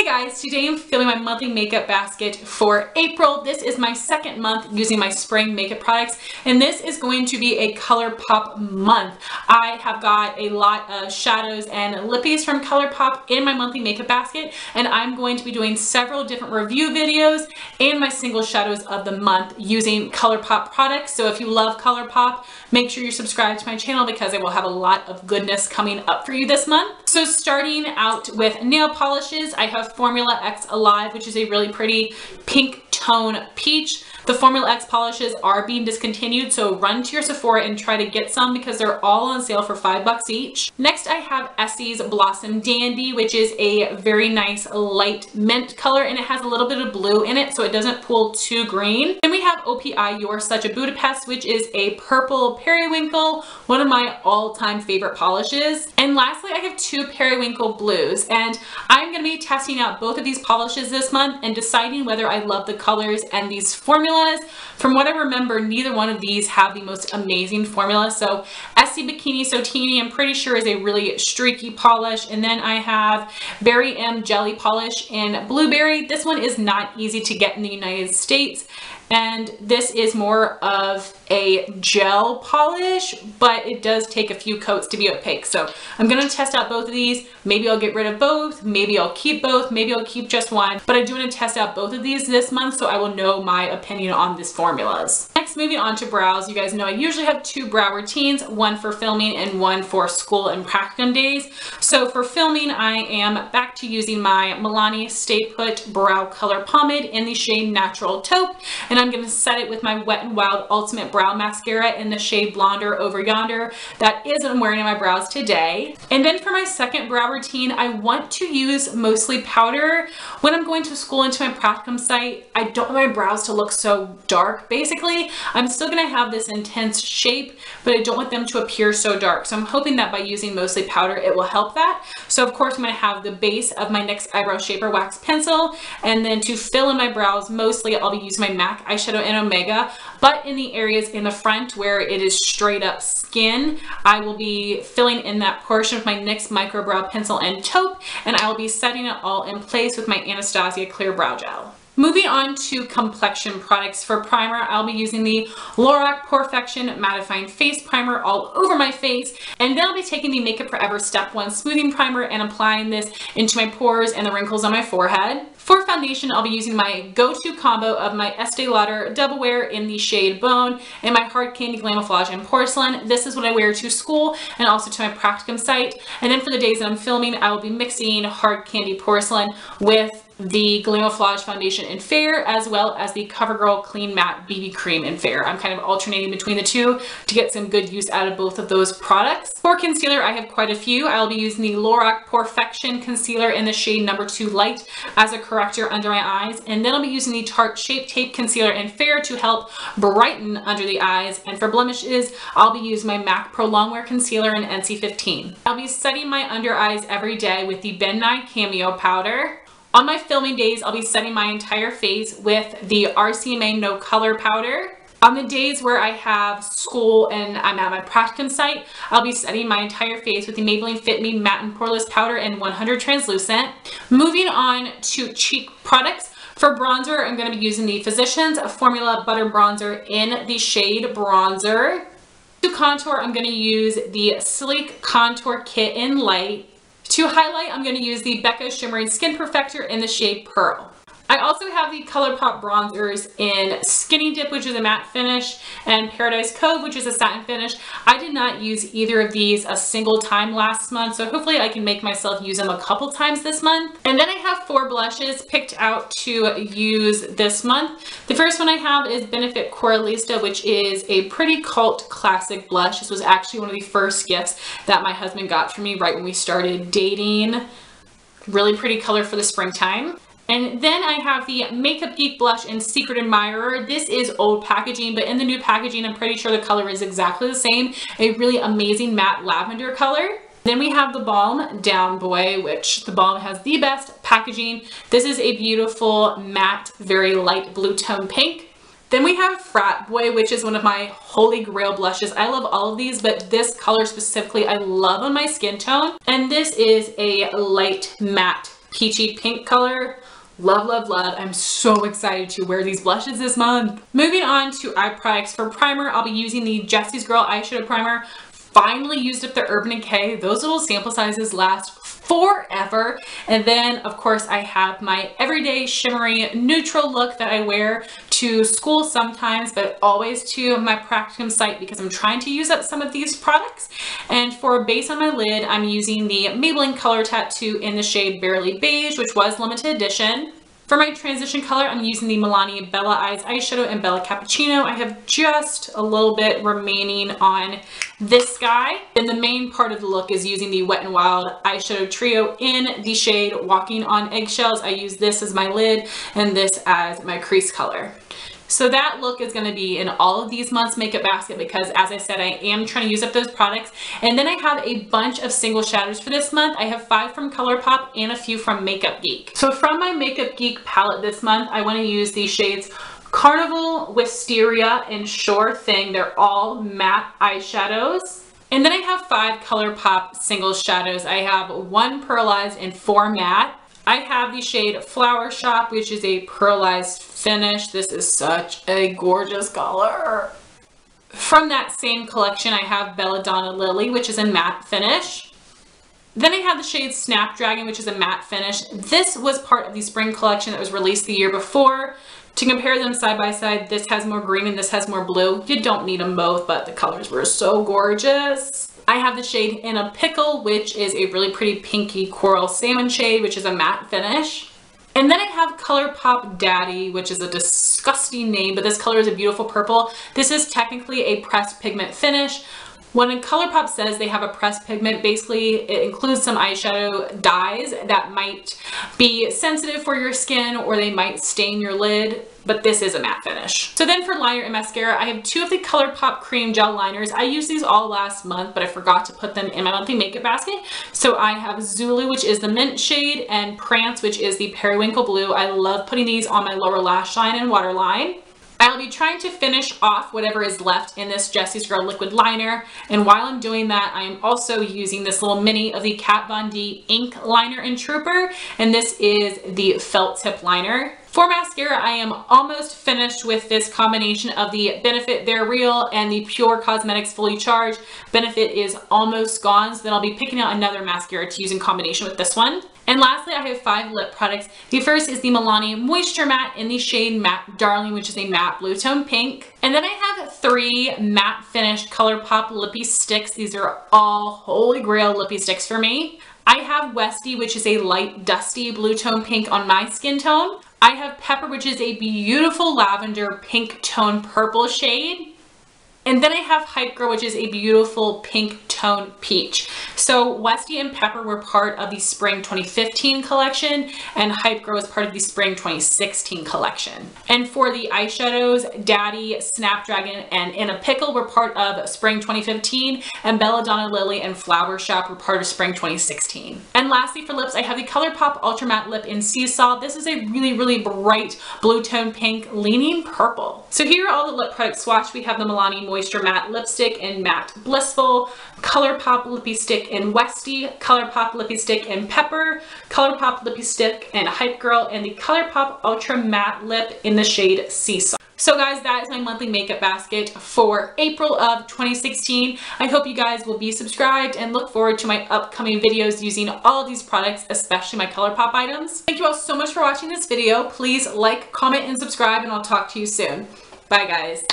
guys, today I'm filming my monthly makeup basket for April. This is my second month using my spring makeup products, and this is going to be a ColourPop month. I have got a lot of shadows and lippies from ColourPop in my monthly makeup basket, and I'm going to be doing several different review videos and my single shadows of the month using ColourPop products. So if you love ColourPop, make sure you subscribe to my channel because I will have a lot of goodness coming up for you this month. So starting out with nail polishes, I have Formula X Alive, which is a really pretty pink tone peach. The Formula X polishes are being discontinued, so run to your Sephora and try to get some because they're all on sale for $5 each. Next, I have Essie's Blossom Dandy, which is a very nice light mint color, and it has a little bit of blue in it, so it doesn't pull too green. Then we have OPI You're Such a Budapest, which is a purple periwinkle, one of my all-time favorite polishes. And lastly, I have two periwinkle blues, and I'm going to be testing out both of these polishes this month and deciding whether I love the colors and these formulas. From what I remember, neither one of these have the most amazing formula. So Essie Bikini Sotini, I'm pretty sure is a really streaky polish. And then I have Berry M Jelly Polish in Blueberry. This one is not easy to get in the United States. And this is more of a gel polish, but it does take a few coats to be opaque. So I'm going to test out both of these. Maybe I'll get rid of both. Maybe I'll keep both. Maybe I'll keep just one. But I do want to test out both of these this month, so I will know my opinion on these formulas. Next, moving on to brows. You guys know I usually have two brow routines, one for filming and one for school and practicum days. So for filming, I am back to using my Milani Stay Put Brow Color Pomade in the shade Natural Taupe. And I'm going to set it with my Wet n Wild Ultimate Brow Mascara in the shade Blonder Over Yonder. That is what I'm wearing on my brows today. And then for my second brow routine, I want to use mostly powder. When I'm going to school and to my practicum site, I don't want my brows to look so dark. Basically, I'm still going to have this intense shape, but I don't want them to appear so dark. So I'm hoping that by using mostly powder, it will help that. So of course, I'm going to have the base of my NYX Eyebrow Shaper Wax Pencil, and then to fill in my brows, mostly I'll be using my MAC Eyeshadow in Omega, but in the areas in the front where it is straight up skin, I will be filling in that portion with my NYX Micro Brow Pencil and Taupe, and I will be setting it all in place with my Anastasia Clear Brow Gel. Moving on to complexion products. For primer, I'll be using the Lorac Perfection Mattifying Face Primer all over my face, and then I'll be taking the Makeup Forever Step 1 Smoothing Primer and applying this into my pores and the wrinkles on my forehead. For foundation, I'll be using my go-to combo of my Estee Lauder Double Wear in the shade Bone and my Hard Candy Glamoflague in Porcelain. This is what I wear to school and also to my practicum site. And then for the days that I'm filming, I will be mixing Hard Candy Porcelain with the Glamoflague foundation in Fair, as well as the CoverGirl Clean Matte BB Cream in Fair. I'm kind of alternating between the two to get some good use out of both of those products. For concealer, I have quite a few. I'll be using the Lorac Perfection Concealer in the shade number 2 Light as a corrector under my eyes. And then I'll be using the Tarte Shape Tape Concealer in Fair to help brighten under the eyes. And for blemishes, I'll be using my MAC Pro Longwear Concealer in NC15. I'll be setting my under eyes every day with the Ben Nye Cameo Powder. On my filming days, I'll be setting my entire face with the RCMA No Color Powder. On the days where I have school and I'm at my practicum site, I'll be setting my entire face with the Maybelline Fit Me Matte and Poreless Powder in 100 Translucent. Moving on to cheek products. For bronzer, I'm going to be using the Physicians Formula Butter Bronzer in the shade Bronzer. To contour, I'm going to use the Sleek Contour Kit in Light. To highlight, I'm going to use the Becca Shimmering Skin Perfector in the shade Pearl. I also have the ColourPop bronzers in Skinny Dip, which is a matte finish, and Paradise Cove, which is a satin finish. I did not use either of these a single time last month, so hopefully I can make myself use them a couple times this month. And then I have 4 blushes picked out to use this month. The first one I have is Benefit Coralista, which is a pretty cult classic blush. This was actually one of the first gifts that my husband got for me right when we started dating. Really pretty color for the springtime. And then I have the Makeup Geek blush in Secret Admirer. This is old packaging, but in the new packaging, I'm pretty sure the color is exactly the same. A really amazing matte lavender color. Then we have the Balm Down Boy, which the Balm has the best packaging. This is a beautiful matte, very light blue tone pink. Then we have Frat Boy, which is one of my holy grail blushes. I love all of these, but this color specifically I love on my skin tone. And this is a light matte peachy pink color. Love, love, love. I'm so excited to wear these blushes this month. Moving on to eye products. For primer, I'll be using the Jessie's Girl Eyeshadow Primer. Finally used up the Urban Decay. Those little sample sizes last forever. And then, of course, I have my everyday shimmery neutral look that I wear to school sometimes, but always to my practicum site because I'm trying to use up some of these products. And for a base on my lid, I'm using the Maybelline Color Tattoo in the shade Barely Beige, which was limited edition. For my transition color, I'm using the Milani Bella Eyes eyeshadow in Bella Cappuccino. I have just a little bit remaining on this guy. And the main part of the look is using the Wet n Wild eyeshadow trio in the shade Walking on Eggshells. I use this as my lid and this as my crease color. So that look is going to be in all of these months makeup basket because, as I said, I am trying to use up those products. And then I have a bunch of single shadows for this month. I have 5 from ColourPop and a few from Makeup Geek. So from my Makeup Geek palette this month, I want to use these shades Carnival, Wisteria, and Sure Thing. They're all matte eyeshadows. And then I have 5 ColourPop single shadows. I have 1 pearlized and 4 matte. I have the shade Flower Shop, which is a pearlized finish. This is such a gorgeous color. From that same collection, I have Belladonna Lily, which is a matte finish. Then I have the shade Snapdragon, which is a matte finish. This was part of the spring collection that was released the year before. To compare them side by side, this has more green and this has more blue. You don't need them both, but the colors were so gorgeous. I have the shade In a Pickle, which is a really pretty pinky coral salmon shade, which is a matte finish. And then I have ColourPop Daddy, which is a disgusting name, but this color is a beautiful purple. This is technically a pressed pigment finish. When ColourPop says they have a pressed pigment, basically it includes some eyeshadow dyes that might be sensitive for your skin or they might stain your lid, but this is a matte finish. So then for liner and mascara, I have 2 of the ColourPop cream gel liners. I used these all last month, but I forgot to put them in my monthly makeup basket. So I have Zulu, which is the mint shade, and Prance, which is the periwinkle blue. I love putting these on my lower lash line and waterline. I'll be trying to finish off whatever is left in this Jessie's Girl liquid liner, and while I'm doing that, I am also using this little mini of the Kat Von D ink liner in Trooper, and this is the felt tip liner. For mascara, I am almost finished with this combination of the Benefit They're Real and the Pure Cosmetics Fully Charged. Benefit is almost gone, so then I'll be picking out another mascara to use in combination with this one. And lastly, I have 5 lip products. The first is the Milani Moisture Matte in the shade Matte Darling, which is a matte blue tone pink. And then I have 3 matte finished ColourPop lippy sticks. These are all holy grail lippy sticks for me. I have Westie, which is a light dusty blue tone pink on my skin tone. I have Pepper, which is a beautiful lavender pink tone purple shade. And then I have Hype Girl, which is a beautiful pink tone peach. So Westie and Pepper were part of the Spring 2015 collection, and Hype Girl is part of the Spring 2016 collection. And for the eyeshadows, Daddy, Snapdragon, and In a Pickle were part of Spring 2015, and Belladonna Lily and Flower Shop were part of Spring 2016. And lastly, for lips, I have the ColourPop Ultra Matte Lip in Seesaw. This is a really, really bright blue tone pink leaning purple. So here are all the lip products swatched. We have the Milani Moisture Matte Lipstick in Matte Blissful, ColourPop Lippy Stick in Westie, ColourPop Lippy Stick in Pepper, ColourPop Lippy Stick in Hype Girl, and the ColourPop Ultra Matte Lip in the shade Seesaw. So guys, that is my monthly makeup basket for April of 2016. I hope you guys will be subscribed and look forward to my upcoming videos using all of these products, especially my ColourPop items. Thank you all so much for watching this video. Please like, comment, and subscribe, and I'll talk to you soon. Bye guys.